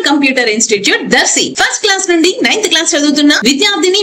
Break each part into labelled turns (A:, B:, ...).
A: Computer institute Darsi first class నుండి 9th class చదువుతున్న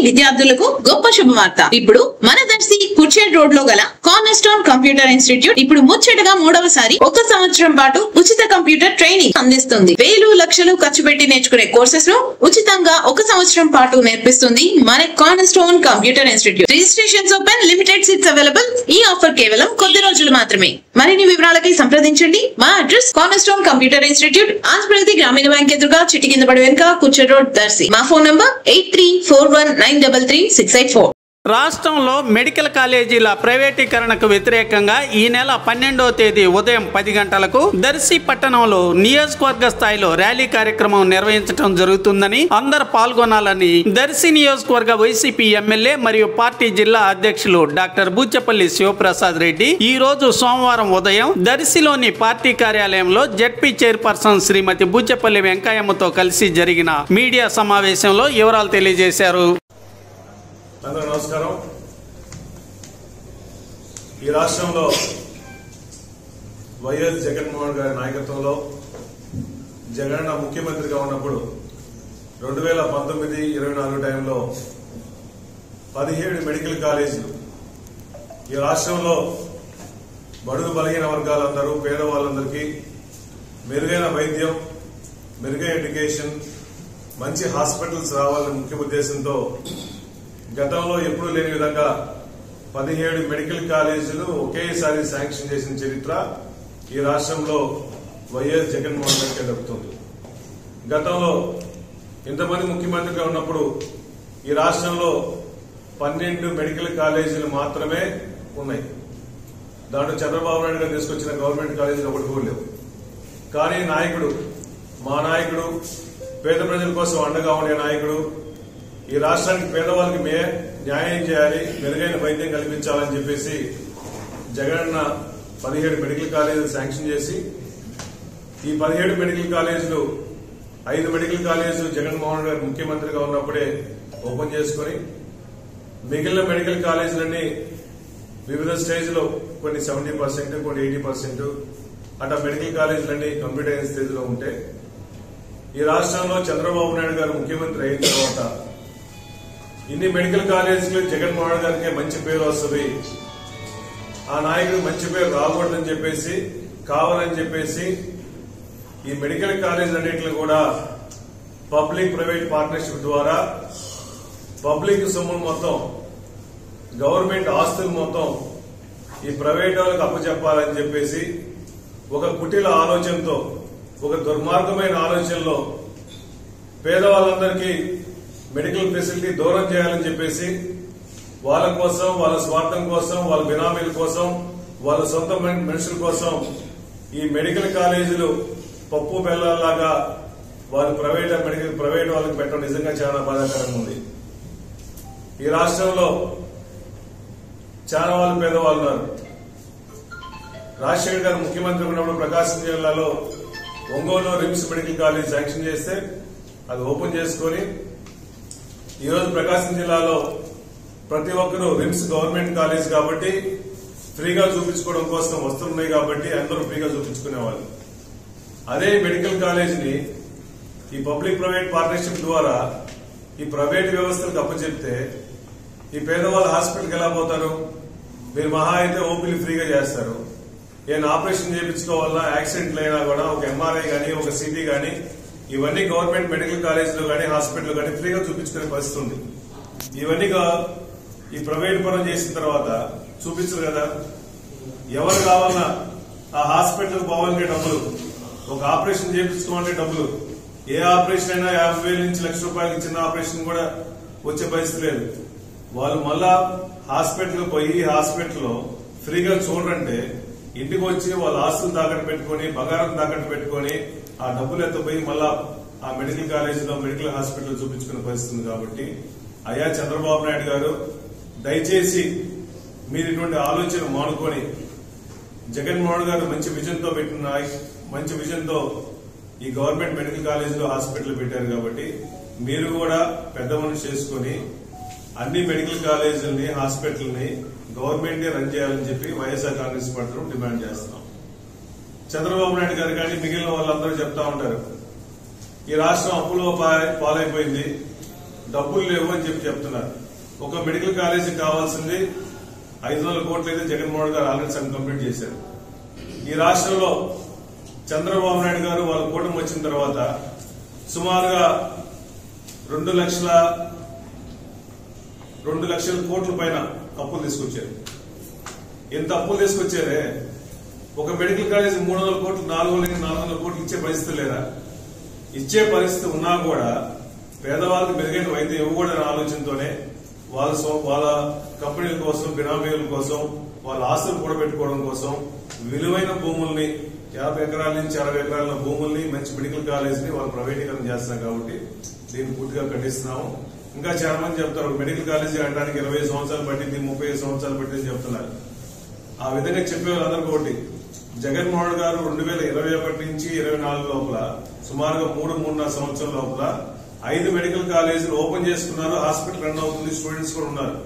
A: విద్యార్థులకు గొప్ప శుభవార్త. ఇప్పుడు మన దర్శి కుర్చేడ్ రోడ్ లో గల కార్నర్ స్టోన్ కంప్యూటర్ ఇన్స్టిట్యూట్ ఇప్పుడు ముచ్చటగా 3వసారి 1 సంవత్సరం పాటు ఉచిత కంప్యూటర్ ట్రైనింగ్ అందిస్తుంది. వేలు లక్షలు ఖర్చు పెట్టి నేర్చుకునే కోర్సెస్ ను ఉచితంగా 1 సంవత్సరం పాటు నేర్పిస్తుంది మన corner stone computer institute. Registrations open, limited seats available. ఈ ఆఫర్ కేవలం కొద్ది రోజులు మాత్రమే. మరిన్ని వివరాలకి సంప్రదించండి. మా address corner stone computer institute, Andhra Pradesh గ్రామీణ బ్యాంక్ ఎదురుగా చిట్టి కింద పడి వెనుక కుర్చేడ్ రోడ్ దర్శి. మా ఫోన్ నంబర్ 8341933684.
B: రాష్ట్రంలో మెడికల్ కాలేజీల ప్రైవేటీకరణకు వ్యతిరేకంగా ఈ నెల 12వ తేదీ ఉదయం 10 గంటలకు దర్శి పట్టణంలో నియోజకవర్గ స్థాయిలో ర్యాలీ కార్యక్రమం నిర్వహించడం జరుగుతుందని, అందరూ పాల్గొనాలని దర్శి నియోజకవర్గ వైసీపీ ఎమ్మెల్యే మరియు పార్టీ జిల్లా అధ్యక్షులు డాక్టర్ బూచపల్లి శివప్రసాద్ రెడ్డి ఈ రోజు సోమవారం ఉదయం దర్శిలోని పార్టీ కార్యాలయంలో జెడ్పీ చైర్పర్సన్ శ్రీమతి బూచపల్లి వెంకయ్యమ్మతో కలిసి జరిగిన మీడియా సమావేశంలో వివరాలు తెలియజేశారు.
C: అందరూ నమస్కారం. ఈ రాష్ట్రంలో వైఎస్ జగన్మోహన్ గారి నాయకత్వంలో జగన్ ముఖ్యమంత్రిగా ఉన్నప్పుడు 2019-24 టైంలో 17 మెడికల్ కాలేజీలు ఈ రాష్ట్రంలో బడుగు బలహీన వర్గాలందరూ, పేదవాళ్ళందరికీ మెరుగైన వైద్యం, మెరుగైన ఎడ్యుకేషన్, మంచి హాస్పిటల్స్ రావాలనే ముఖ్య ఉద్దేశంతో గతంలో ఎప్పుడూ లేని విధంగా 17 మెడికల్ కాలేజీలు ఒకేసారి శాంక్షన్ చేసిన చరిత్ర ఈ రాష్ట్రంలో వైఎస్ జగన్మోహన్ రెడ్డి దక్కుతుంది. గతంలో ఇంతమంది ముఖ్యమంత్రిగా ఉన్నప్పుడు ఈ రాష్ట్రంలో 12 మెడికల్ కాలేజీలు మాత్రమే ఉన్నాయి. దాంట్లో చంద్రబాబు నాయుడు గారు తీసుకొచ్చిన గవర్నమెంట్ కాలేజీలు ఒకటి కూడా లేవు. కానీ మా నాయకుడు పేద ప్రజల కోసం అండగా ఉండే నాయకుడు, ఈ రాష్ట్రానికి పేదవాళ్ళకి న్యాయం చేయాలి, మెరుగైన వైద్యం కల్పించాలని చెప్పేసి జగనన్న 17 మెడికల్ కాలేజీలు శాంక్షన్ చేసి, ఈ 17 మెడికల్ కాలేజీలు 5 మెడికల్ కాలేజీలు జగన్మోహన్ గారు ముఖ్యమంత్రిగా ఉన్నప్పుడే ఓపెన్ చేసుకుని, మిగిలిన మెడికల్ కాలేజీలన్నీ వివిధ స్టేజ్లో కొన్ని 70%, కొన్ని 80% అట్లా మెడికల్ కాలేజీలన్నీ కంప్యూటర్ స్టేజ్ లో ఉంటే, ఈ రాష్ట్రంలో చంద్రబాబు నాయుడు గారు ముఖ్యమంత్రి అయిన తర్వాత ఇన్ని మెడికల్ కాలేజీలు జగన్మోహన్ గారికి మంచి పేరు వస్తుంది, ఆ నాయకుడికి మంచి పేరు రాకూడదని చెప్పేసి, కావాలని చెప్పేసి ఈ మెడికల్ కాలేజీలన్నింటినీ కూడా పబ్లిక్ ప్రైవేట్ పార్ట్నర్షిప్ ద్వారా పబ్లిక్ సొమ్ము మొత్తం, గవర్నమెంట్ ఆస్తులు మొత్తం ఈ ప్రైవేట్ వాళ్ళకి అప్పచెప్పాలని చెప్పేసి ఒక కుటిల ఆలోచనతో, ఒక దుర్మార్గమైన ఆలోచనలో పేదవాళ్ళందరికీ మెడికల్ ఫెసిలిటీ దూరం చేయాలని చెప్పేసి వాళ్ళ కోసం, వాళ్ళ స్వార్థం కోసం, వాళ్ళ బినామీల కోసం, వాళ్ళ సొంత మనుషుల కోసం ఈ మెడికల్ కాలేజీలు పప్పు బెల్లాల్లాగా వాళ్ళు ప్రైవేట్ వాళ్ళకి పెట్టడం నిజంగా చాలా బాధాకరంగా ఉంది. ఈ రాష్ట్రంలో చాలా వాళ్ళు పేదవాళ్ళు ఉన్నారు. రాజశేఖర్ గారు ముఖ్యమంత్రి ఉన్నప్పుడు ప్రకాశం జిల్లాలో ఒంగోలులో రిమ్స్ మెడికల్ కాలేజ్ శాంక్షన్ చేస్తే అది ఓపెన్ చేసుకుని ఈ రోజు ప్రకాశం జిల్లాలో ప్రతి ఒక్కరూ రిమ్స్ గవర్నమెంట్ కాలేజ్ కాబట్టి ఫ్రీగా చూపించుకోవడం కోసం వస్తున్నాయి కాబట్టి అందరూ ఫ్రీగా చూపించుకునేవాళ్ళు. అదే మెడికల్ కాలేజీని ఈ పబ్లిక్ ప్రైవేట్ పార్ట్నర్షిప్ ద్వారా ఈ ప్రైవేట్ వ్యవస్థలకు అప్పచెప్తే ఈ పేదవాళ్ళ హాస్పిటల్కి ఎలా పోతారు? మీరు మహా అయితే ఓపీలు ఫ్రీగా చేస్తారు. ఏమైనా ఆపరేషన్ చేయించుకోవాలన్నా, యాక్సిడెంట్లు అయినా కూడా ఒక ఎంఆర్ఐ గానీ, ఒక సిటీ గానీ ఇవన్నీ గవర్నమెంట్ మెడికల్ కాలేజీలో గానీ, హాస్పిటల్ గానీ ఫ్రీగా చూపించుకునే పరిస్థితి ఉంది. ఇవన్నీ ఈ ప్రైవేట్ పరం చేసిన తర్వాత చూపించరు కదా. ఎవరు కావాలన్నా ఆ హాస్పిటల్ పోవాలంటే డబ్బులు, ఒక ఆపరేషన్ చేయించుకోవాలంటే డబ్బులు, ఏ ఆపరేషన్ అయినా 50,000 నుంచి ₹1,00,000 చిన్న ఆపరేషన్ కూడా వచ్చే పరిస్థితి లేదు. వాళ్ళు మళ్ళా హాస్పిటల్ పోయి హాస్పిటల్లో ఫ్రీగా చూడంటే ఇంటికి వచ్చి వాళ్ళ ఆస్తులు తాకట్టు పెట్టుకుని, బంగారం తాకట్టు పెట్టుకుని ఆ డబ్బులు ఎత్తపోయి మళ్ళా ఆ మెడికల్ కాలేజీలో, మెడికల్ హాస్పిటల్ చూపించుకునే పరిస్థితి. కాబట్టి అయ్యా చంద్రబాబు నాయుడు గారు, దయచేసి మీరు ఇటువంటి ఆలోచన మానుకొని, జగన్మోహన్ గారు మంచి విజన్ తో ఈ గవర్నమెంట్ మెడికల్ కాలేజీలో హాస్పిటల్ పెట్టారు కాబట్టి మీరు కూడా పెద్ద మనసు చేసుకుని అన్ని మెడికల్ కాలేజీలని, హాస్పిటల్ని గవర్నమెంటే రన్ చేయాలని చెప్పి వైఎస్ఆర్ కాంగ్రెస్ పార్టీ డిమాండ్ చేస్తున్నాం. చంద్రబాబు నాయుడు గారు కానీ మిగిలిన వాళ్ళందరూ చెప్తా ఉంటారు, ఈ రాష్ట్రం అప్పులో పాలైపోయింది, డబ్బులు లేవు అని చెప్తున్నారు. ఒక మెడికల్ కాలేజీకి కావాల్సింది 500 కోట్లు అయితే జగన్మోహన్ గారు ఆల్రెడీ సగం కంప్లీట్ చేశారు. ఈ రాష్ట్రంలో చంద్రబాబు నాయుడు గారు వాళ్ళ కూటమి వచ్చిన తర్వాత సుమారుగా 2 లక్షల కోట్ల పైన అప్పులు తీసుకొచ్చారు. ఎంత అప్పులు తీసుకొచ్చారే, ఒక మెడికల్ కాలేజ్ 300 కోట్లు 400 కోట్లు ఇచ్చే పరిస్థితి లేదా? ఇచ్చే పరిస్థితి ఉన్నా కూడా పేదవాళ్ళకి మెరుగైన వైద్యం ఇవ్వకూడని ఆలోచనతోనే వాళ్ళ కంపెనీల కోసం, బినామీల కోసం, వాళ్ళ ఆస్తులు కూడబెట్టుకోవడం కోసం విలువైన భూముల్ని 50 ఎకరాల నుంచి 60 ఎకరాల భూముల్ని మంచి మెడికల్ కాలేజీని వాళ్ళు ప్రైవేటీకరణ చేస్తున్నారు. కాబట్టి దీన్ని పూర్తిగా ఖండిస్తున్నాము. ఇంకా చాలా మంది చెప్తారు మెడికల్ కాలేజీ అనడానికి 20 సంవత్సరాలు పట్టింది, 35 సంవత్సరాలు పట్టింది చెప్తున్నారు. ఆ విధంగా చెప్పే వాళ్ళందరికీ ఒకటి, జగన్మోహన్ గారు 2021 నుంచి 24 లోపల సుమారుగా 3.5 సంవత్సరం లోపల 5 మెడికల్ కాలేజీలు ఓపెన్ చేసుకున్నారు. హాస్పిటల్ రన్ అవుతుంది, స్టూడెంట్స్ కూడా ఉన్నారు.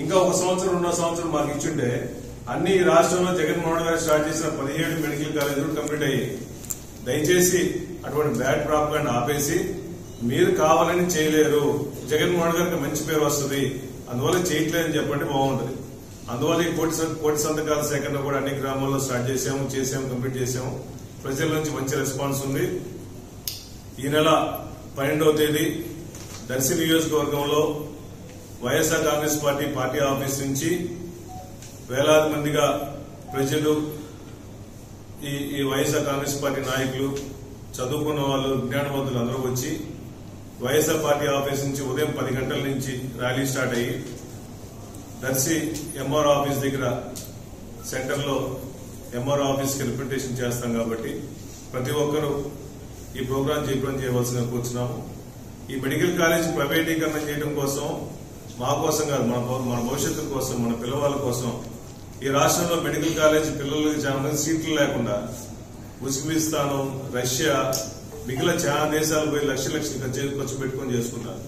C: ఇంకా 1 సంవత్సరం 2 సంవత్సరం మాకు ఇచ్చింటే అన్ని రాష్ట్రంలో జగన్మోహన్ గారు స్టార్ట్ చేసిన 17 మెడికల్ కాలేజీలు కంప్లీట్ అయ్యాయి. దయచేసి అటువంటి బ్యాడ్ ప్రాపగాండా ఆపేసి, మీరు కావాలని చేయలేరు, జగన్మోహన్ గారికి మంచి పేరు వస్తుంది, అందువల్ల చేయట్లేదని చెప్పండి, బాగుంటుంది. అందువల్ల ఈ కోటి సంతకాల సేకరణ కూడా అన్ని గ్రామాల్లో స్టార్ట్ చేశాము, కంప్లీట్ చేశాము. ప్రజల నుంచి మంచి రెస్పాన్స్ ఉంది. ఈ నెల 12వ తేదీ దర్శి నియోజకవర్గంలో వైఎస్ఆర్ కాంగ్రెస్ పార్టీ ఆఫీస్ నుంచి వేలాది మందిగా ప్రజలు, ఈ వైఎస్ఆర్ కాంగ్రెస్ పార్టీ నాయకులు, చదువుకున్న వాళ్ళు, విజ్ఞానవంతులు అందరూ వచ్చి వైఎస్ఆర్ పార్టీ ఆఫీస్ నుంచి ఉదయం 10 గంటల నుంచి ర్యాలీ స్టార్ట్ అయ్యి దర్శి ఎంఆర్ఓ ఆఫీస్ దగ్గర సెంటర్లో ఎంఆర్ఓ ఆఫీస్కి రిప్రజెంటేషన్ చేస్తాం. కాబట్టి ప్రతి ఒక్కరూ ఈ ప్రోగ్రాం చేయవలసిందిగా కూర్చున్నాము. ఈ మెడికల్ కాలేజ్ ప్రైవేటీకరణ చేయడం కోసం, మా కోసం కాదు, మన భవిష్యత్తు కోసం, మన పిల్లవాళ్ళ కోసం ఈ రాష్ట్రంలో మెడికల్ కాలేజ్ పిల్లలకి చాలా మంది సీట్లు లేకుండా ఉజ్బెకిస్తాన్, రష్యా, మిగిలిన చాలా దేశాలు పోయి లక్షలు ఖర్చు పెట్టుకుని చేసుకున్నారు.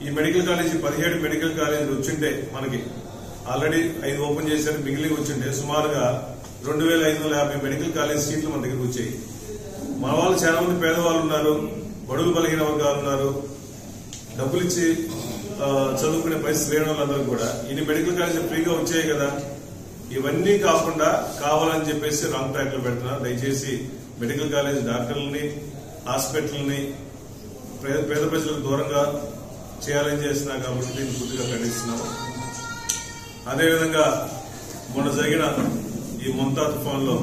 C: ఈ మెడికల్ కాలేజీ 17 మెడికల్ కాలేజీలు వచ్చింటే మనకి ఆల్రెడీ 5 ఓపెన్ చేశారు, మిగిలి వచ్చింటే సుమారుగా 2550 మెడికల్ కాలేజ్ సీట్లు మన దగ్గరకు వచ్చాయి. మన వాళ్ళు చాలా మంది పేదవాళ్ళు ఉన్నారు, బడుగు బలహీన వర్గాలు ఉన్నారు, డబ్బులు ఇచ్చి చదువుకునే పరిస్థితి లేని వాళ్ళందరూ కూడా ఇన్ని మెడికల్ కాలేజీ ఫ్రీగా వచ్చాయి కదా. ఇవన్నీ కాకుండా కావాలని చెప్పేసి రాంగ్ ట్రాక్ లో పెడుతున్నారు. దయచేసి మెడికల్ కాలేజ్ డాక్టర్లని, హాస్పిటల్ని పేద ప్రజలకు దూరంగా చేయాలని చేస్తున్నా కాబట్టి దీన్ని పూర్తిగా ఖండిస్తున్నాము. అదేవిధంగా మొన్న జరిగిన ఈ మొంతా తుఫాన్లో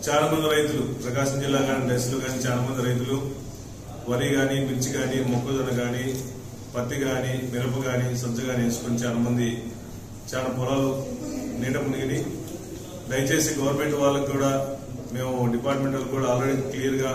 C: చాలా మంది రైతులు, ప్రకాశం జిల్లా కానీ దశలో కానీ చాలా మంది రైతులు వరి గాని, మిర్చి గాని, మొక్కజొన్న గాని, పత్తి గాని, మిరప గాని, సజ్జ గాని వేసుకుని చాలా పొలాలు నీట మునిగినాయి. దయచేసి గవర్నమెంట్ వాళ్ళకు కూడా, మేము డిపార్ట్మెంట్ వాళ్ళకు కూడా ఆల్రెడీ క్లియర్ గా